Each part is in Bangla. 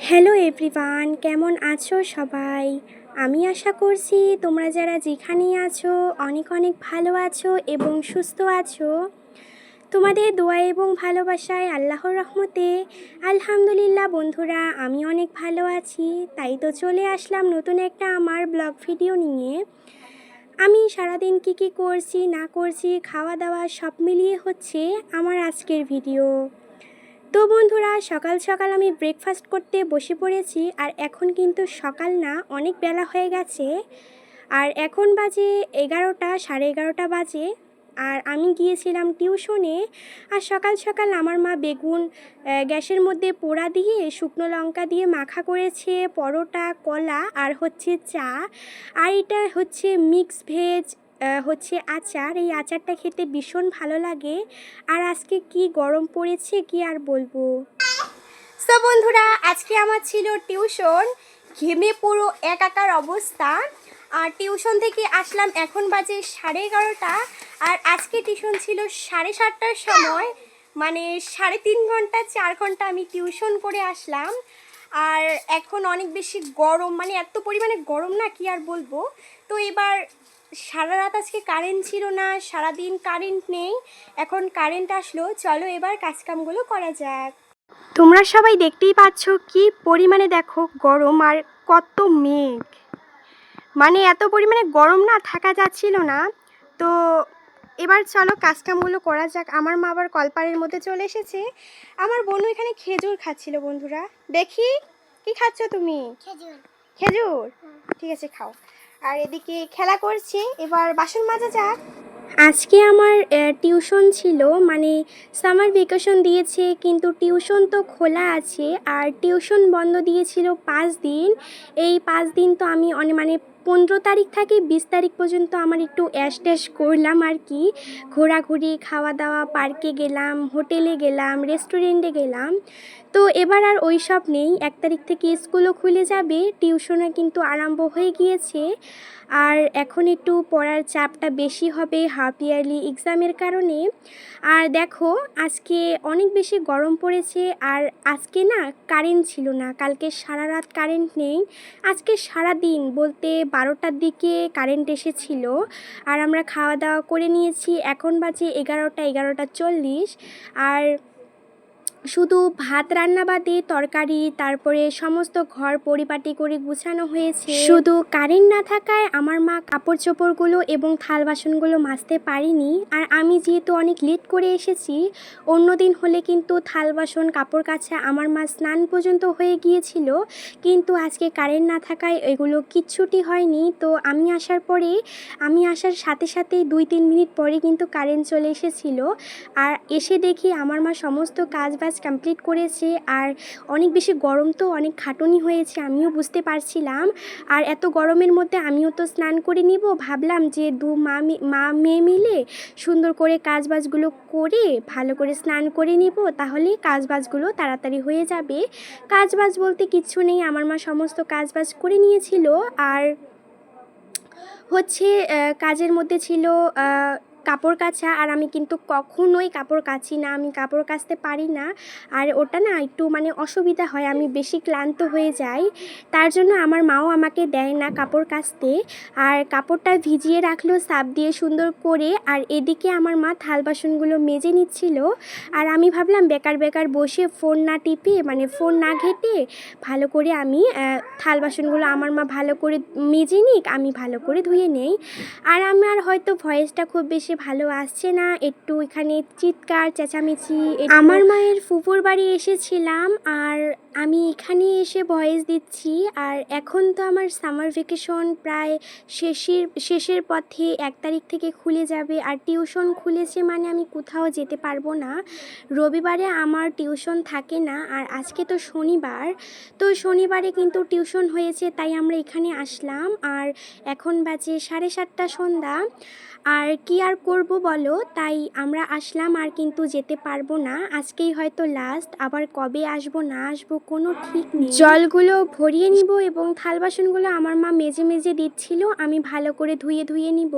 হ্যালো এভরিওয়ান, কেমন আছো সবাই? আমি আশা করছি তোমরা যারা যেখানেই আছো অনেক অনেক ভালো আছো এবং সুস্থ আছো। তোমাদের দোয়া এবং ভালোবাসায় আল্লাহর রহমতে আলহামদুলিল্লাহ বন্ধুরা, আমি অনেক ভালো আছি। তাই তো চলে আসলাম নতুন একটা আমার ব্লগ ভিডিও নিয়ে। আমি সারাদিন কি করছি না করছি, খাওয়া দাওয়া সব মিলিয়ে হচ্ছে আমার আজকের ভিডিও। তো বন্ধুরা, সকাল সকাল আমি ব্রেকফাস্ট করতে বসে পড়েছি। আর এখন কিন্তু সকাল না, অনেক বেলা হয়ে গেছে। আর এখন বাজে 11টা, সাড়ে 11টা বাজে। আর আমি গিয়েছিলাম টিউশনে। আর সকাল সকাল আমার মা বেগুন গ্যাসের মধ্যে পোড়া দিয়ে শুকনো লঙ্কা দিয়ে মাখা করেছে, পরোটা, কলা আর হচ্ছে চা। আর এটা হচ্ছে মিক্স ভেজ হচ্ছে আচার। এই আচারটা খেতে ভীষণ ভালো লাগে। আর আজকে কি গরম পড়েছে কি আর বলবো। তো বন্ধুরা, আজকে আমার ছিল টিউশন। ঘেমে পুরো একাকার অবস্থা। আর টিউশন থেকে আসলাম, এখন বাজে 11:30। আর আজকে টিউশন ছিল 7:30টার সময়, মানে 3.5 ঘন্টা 4 ঘন্টা আমি টিউশন করে আসলাম। আর এখন অনেক বেশি গরম, মানে এত পরিমাণে গরম না কি আর বলবো। তো এবার সারা রাত আজকে কারেন্ট ছিল না, সারাদিন কারেন্ট নেই। এখন কারেন্ট আসলো, চলো এবার কাজকামগুলো করা যাক। তোমরা সবাই দেখতেই পাচ্ছ কি পরিমাণে দেখো গরম আর কত মেঘ, মানে এত পরিমাণে গরম না, থাকা যাচ্ছিল না। তো এবার চলো কাজকামগুলো করা যাক। আমার মা আবার কলপাড়ের মধ্যে চলে এসেছে। আমার বোনও এখানে খেজুর খাচ্ছিল। বন্ধুরা দেখি, কি খাচ্ছ তুমি? খেজুর। খেজুর, ঠিক আছে খাও। আর এদিকে খেলা করছে, এবার বাসন মাজা যাক। আজকে আমার টিউশন ছিল, মানে সামার ভ্যাকেশন দিয়েছে কিন্তু টিউশন তো খোলা আছে। আর টিউশন বন্ধ দিয়েছিল 5 দিন। এই 5 দিন তো আমি মানে 15 তারিখ থেকে 20 তারিখ পর্যন্ত আমার একটু অ্যাশ ট্যাশ করলাম আর কি। ঘোরাঘুরি, খাওয়া দাওয়া, পার্কে গেলাম, হোটেলে গেলাম, রেস্টুরেন্টে গেলাম। তো এবার আর ওই সব নেই। 1 তারিখ থেকে স্কুলও খুলে যাবে, টিউশনও কিন্তু আরম্ভ হয়ে গিয়েছে। আর এখন একটু পড়ার চাপটা বেশি হবে হাফ ইয়ারলি এক্সামের কারণে। আর দেখো আজকে অনেক বেশি গরম পড়েছে। আর আজকে না কারেন্ট ছিল না, কালকে সারা রাত কারেন্ট নেই। আজকে সারা দিন বলতে 12টার দিকে কারেন্ট এসেছিল। আর আমরা খাওয়া দাওয়া করে নিয়েছি, এখন বাজে 11টা 11:40। আর শুধু ভাত রান্না বাদে তরকারি, তারপরে সমস্ত ঘর পরিপাটি করে গুছানো হয়েছে। শুধু কারেন্ট না থাকায় আমার মা কাপড় চোপড়গুলো এবং থাল বাসনগুলো মাজতে পারিনি। আর আমি যেহেতু অনেক লেট করে এসেছি, অন্যদিন হলে কিন্তু থাল বাসন, কাপড় কাচা, আমার মা স্নান পর্যন্ত হয়ে গিয়েছিল। কিন্তু আজকে কারেন্ট না থাকায় এগুলো কিচ্ছুটি হয়নি। তো আমি আসার সাথে সাথেই 2-3 মিনিট পরে কিন্তু কারেন্ট চলে এসেছিল। আর এসে দেখি আমার মা সমস্ত কাজ কমপ্লিট করেছে। আর অনেক বেশি গরম, তো অনেক খাটুনি হয়েছে, আমিও বুঝতে পারছিলাম। আর এত গরমের মধ্যে আমিও তো স্নান করে নিব, ভাবলাম যে মা মেয়ে মিলে সুন্দর করে কাজবাজগুলো করে ভালো করে স্নান করে নিব, তাহলে কাজবাজগুলো তাড়াতাড়ি হয়ে যাবে। কাজবাজ বলতে কিচ্ছু নেই, আমার মা সমস্ত কাজবাজ করে নিয়েছিল। আর হচ্ছে কাজের মধ্যে ছিল কাপড় কাচা। আর আমি কিন্তু কখনোই কাপড় কাচি না, আমি কাপড় কাচতে পারি না। আর ওটা না একটু মানে অসুবিধা হয়, আমি বেশি ক্লান্ত হয়ে যাই। তার জন্য আমার মাও আমাকে দেয় না কাপড় কাচতে। আর কাপড়টা ভিজিয়ে রাখলো সার্ফ দিয়ে সুন্দর করে। আর এদিকে আমার মা থাল বাসনগুলো মেজে নিচ্ছিল। আর আমি ভাবলাম বেকার বসে ফোন না টিপে, মানে ফোন না ঘেঁটে ভালো করে আমি থাল বাসনগুলো আমার মা ভালো করে মেজে নিক, আমি ভালো করে ধুয়ে নেই। আর আমার হয়তো ভয়েসটা খুব বেশি ভালো আসছে না, একটু এখানে চিৎকার চেঁচামেচি। আমার মায়ের ফুপুর বাড়ি এসেছিলাম, আর আমি এখানে এসে ভয়েস দিচ্ছি। আর এখন তো আমার সামার ভ্যাকেশন প্রায় শেষের পথে, 1 তারিখ থেকে খুলে যাবে। আর টিউশন খুলেছে মানে আমি কোথাও যেতে পারবো না। রবিবারে আমার টিউশন থাকে না। আর আজকে তো শনিবার, তো শনিবারে কিন্তু টিউশন হয়েছে, তাই আমরা এখানে আসলাম। আর এখন বাজে 7:30 সন্ধ্যা। আর কি আর করব বলো, তাই আমরা আসলাম। আর কিন্তু যেতে পারবো না, আজকেই হয়তো লাস্ট। আবার কবে আসবো না আসবো কোন কোনো ঠিক নেই। জলগুলো ভরিয়ে নিব এবং থাল বাসনগুলো আমার মা মেজে মেজে দিচ্ছিল, আমি ভালো করে ধুয়ে ধুয়ে নিব।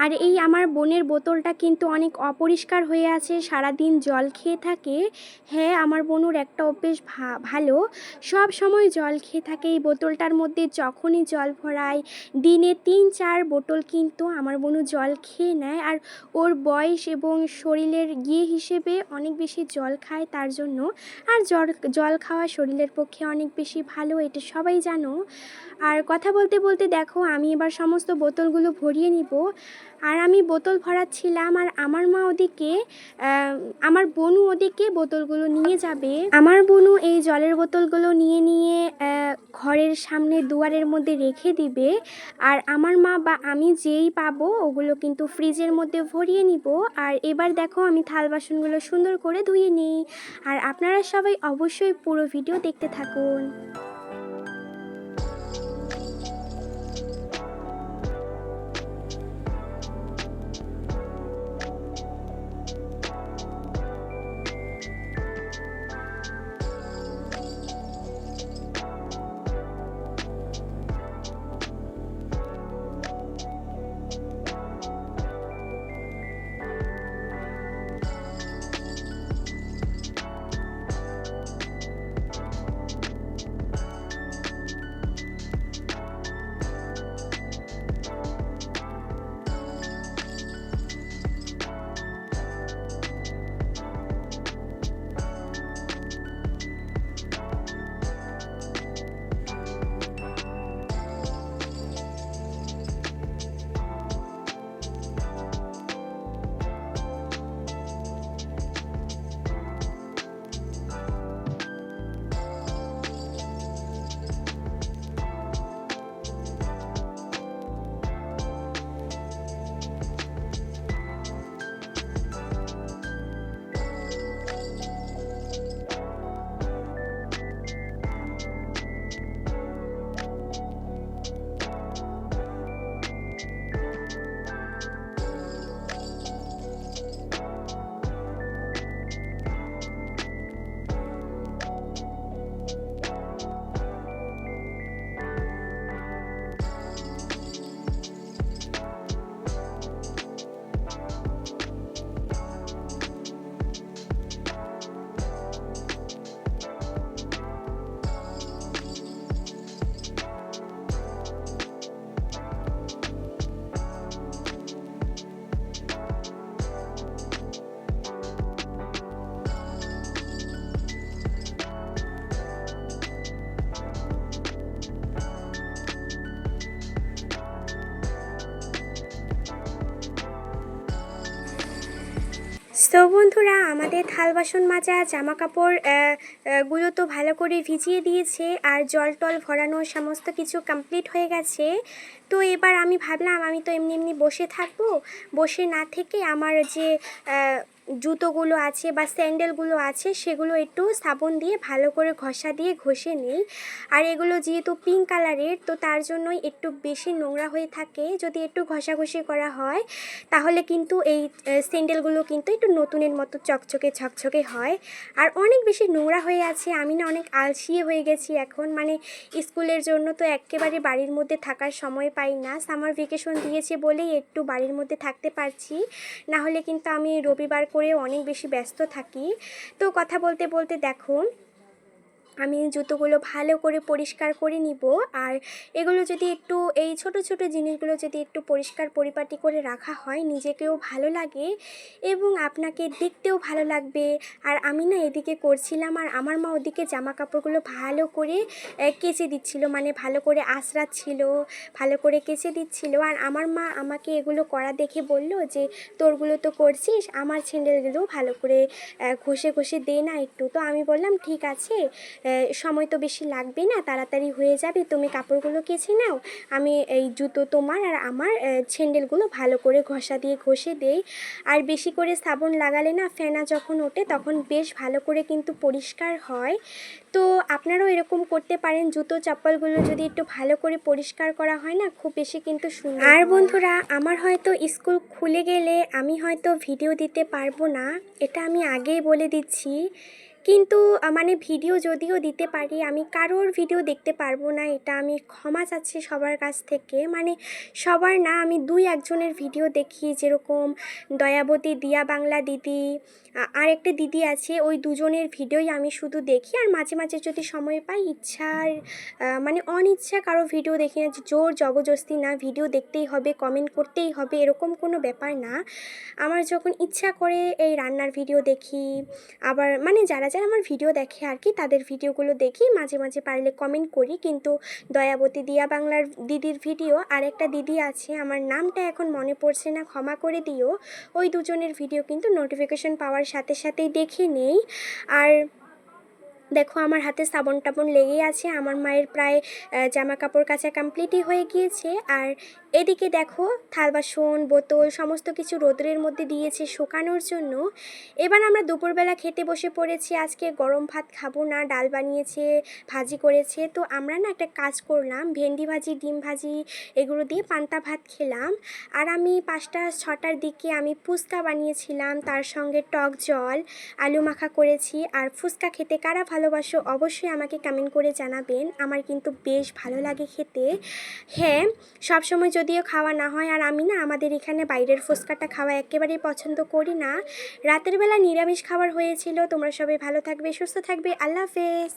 আর এই আমার বোনের বোতলটা কিন্তু অনেক অপরিষ্কার হয়ে আছে, সারাদিন জল খেয়ে থাকে। হ্যাঁ, আমার বোনুর একটা অভ্যেস ভালো, সব সময় জল খেয়ে থাকে। এই বোতলটার মধ্যে যখনই জল ভরায় দিনে 3-4 বোতল কিন্তু আমার বোনু জল খেয়ে নেয়। আর ওর বয়স এবং শরীরের হিসেবে অনেক বেশি জল খায় তার জন্য। আর জল খাওয়া শরীরের পক্ষে অনেক বেশি ভালো, এটা সবাই জানো। আর কথা বলতে বলতে দেখো আমি এবার সমস্ত বোতলগুলো ভরিয়ে নিব। আর আমি বোতল ভরাচ্ছিলাম আর আমার মা ওদিকে আমার বোনু ওদিকে বোতলগুলো নিয়ে যাবে। আমার বোনু এই জলের বোতলগুলো নিয়ে নিয়ে ঘরের সামনে দুয়ারের মধ্যে রেখে দিবে। আর আমার মা বা আমি যেই পাবো ওগুলো কিন্তু ফ্রিজের মধ্যে ভরিয়ে নিব। আর এবার দেখো আমি থাল বাসনগুলো সুন্দর করে ধুয়ে নিই। আর আপনারা সবাই অবশ্যই পুরো ভিডিও দেখতে থাকুন। তো বন্ধুরা, আমাদের থাল বাসন মাজা জামা কাপড় গুলো তো ভালো করে ভিজিয়ে দিয়েছে আর জল টল ভরানো সমস্ত কিছু কমপ্লিট হয়ে গেছে। তো এবার আমি ভাবলাম আমি তো এমনি এমনি বসে থাকবো, বসে না থেকে আমার যে জুতোগুলো আছে বা স্যান্ডেলগুলো আছে সেগুলো একটু সাবান দিয়ে ভালো করে ঘষা দিয়ে ঘষে নিই। আর এগুলো যেহেতু পিঙ্ক কালারের তো তার জন্যই একটু বেশি নোংরা হয়ে থাকে, যদি একটু ঘষাঘষি করা হয় তাহলে কিন্তু এই স্যান্ডেলগুলো কিন্তু একটু নতুনের মতো চকচকে ঝকঝকে হয়। আর অনেক বেশি নোংরা হয়ে আছে, আমি না অনেক আলসিয়ে হয়ে গেছি এখন, মানে স্কুলের জন্য তো একেবারে বাড়ির মধ্যে থাকার সময় পাই না। সামার ভ্যাকেশন দিয়েছে বলেই একটু বাড়ির মধ্যে থাকতে পারছি, না হলে কিন্তু আমি রবিবার করে অনেক বেশি ব্যস্ত থাকি। তো কথা বলতে বলতে দেখো আমি জুতোগুলো ভালো করে পরিষ্কার করে নিব। আর এগুলো যদি একটু এই ছোট ছোট জিনিসগুলো যদি একটু পরিষ্কার পরিপাটি করে রাখা হয় নিজেকেও ভালো লাগে এবং আপনাকে দেখতেও ভালো লাগবে। আর আমি না এদিকে করছিলাম আর আমার মা ওদিকে জামা কাপড়গুলো ভালো করে কেচে দিচ্ছিল, মানে ভালো করে আঁচড়াচ্ছিল, ভালো করে কেচে দিচ্ছিল। আর আমার মা আমাকে এগুলো করা দেখে বলল যে তোরগুলো তো করছিস, আমার স্যান্ডেলগুলো ভালো করে ঘষে ঘষে দে না একটু। তো আমি বললাম ঠিক আছে, সময় তো বেশি লাগবে না, তাড়াতাড়ি হয়ে যাবে, তুমি কাপড়গুলো কেচে নাও, আমি এই জুতো তোমার আর আমার স্যান্ডেলগুলো ভালো করে ঘষা দিয়ে ঘষে দেই। আর বেশি করে সাবান লাগালে না ফেনা যখন ওঠে তখন বেশ ভালো করে কিন্তু পরিষ্কার হয়। তো আপনারাও এরকম করতে পারেন, জুতো চপ্পলগুলো যদি একটু ভালো করে পরিষ্কার করা হয় না খুব বেশি কিন্তু সুন্দর। আর বন্ধুরা, আমার হয়তো স্কুল খুলে গেলে আমি হয়তো ভিডিও দিতে পারবো না, এটা আমি আগেই বলে দিচ্ছি, কিন্তু মানে ভিডিও যদিও দিতে পারি, আমি কারোর ভিডিও দেখতে পারবো না, এটা আমি ক্ষমা চাচ্ছি সবার কাছ থেকে। মানে সবার না, আমি ২-১ জনের ভিডিও দেখি, যেরকম দয়াবতী দিয়া বাংলা দিদি, আরেকটা দিদি আছে, ওই দুজনের ভিডিওই আমি শুধু দেখি। আর মাঝে মাঝে যদি সময় পাই, ইচ্ছার মানে অনিচ্ছা কারো ভিডিও দেখি না, যে জোর জবরদস্তি না, ভিডিও দেখতেই হবে, কমেন্ট করতেই হবে, এরকম কোনো ব্যাপার না। আমার যখন ইচ্ছা করে এই রান্নার ভিডিও দেখি। আবার মানে যারা যারা আমার ভিডিও দেখে আর কি, তাদের ভিডিওগুলো দেখি, মাঝে মাঝে পারলে কমেন্ট করি। কিন্তু দয়াবতী দিয়া বাংলার দিদির ভিডিও, আর একটা দিদি আছে, আমার নামটা এখন মনে পড়ছে না, ক্ষমা করে দিও, ওই দুজনের ভিডিও কিন্তু নোটিফিকেশন পাওয়ার সাথে সাথেই দেখে নেই। আর দেখো আমার হাতে সাবন টাবন লেগেই আছে, আমার মায়ের প্রায় জামা কাপড় কাচা কমপ্লিটই হয়ে গিয়েছে। আর এদিকে দেখো থাল বাসন বোতল সমস্ত কিছু রোদ্রের মধ্যে দিয়েছে শুকানোর জন্য। এবার আমরা দুপুরবেলা খেতে বসে পড়েছি। আজকে গরম ভাত খাবো না, ডাল বানিয়েছে, ভাজি করেছে, তো আমরা না একটা কাজ করলাম, ভেন্ডি ভাজি, ডিম ভাজি, এগুলো দিয়ে পান্তা ভাত খেলাম। আর আমি 5টা-6টার দিকে আমি ফুচকা বানিয়েছিলাম, তার সঙ্গে টক জল, আলু মাখা করেছি। আর ফুচকা খেতে কারা ভালোবাসো অবশ্যই আমাকে কমেন্ট করে জানাবেন, আমার কিন্তু বেশ ভালো লাগে খেতে। হ্যাঁ, সবসময় যদিও খাওয়া না হয়, আর আমি না আমাদের এখানে বাইরের ফুচকাটা খাওয়া একেবারেই পছন্দ করি না। রাতের বেলা নিরামিষ খাবার হয়েছিল। তোমরা সবাই ভালো থাকবে, সুস্থ থাকবে, আল্লাহ হাফেজ।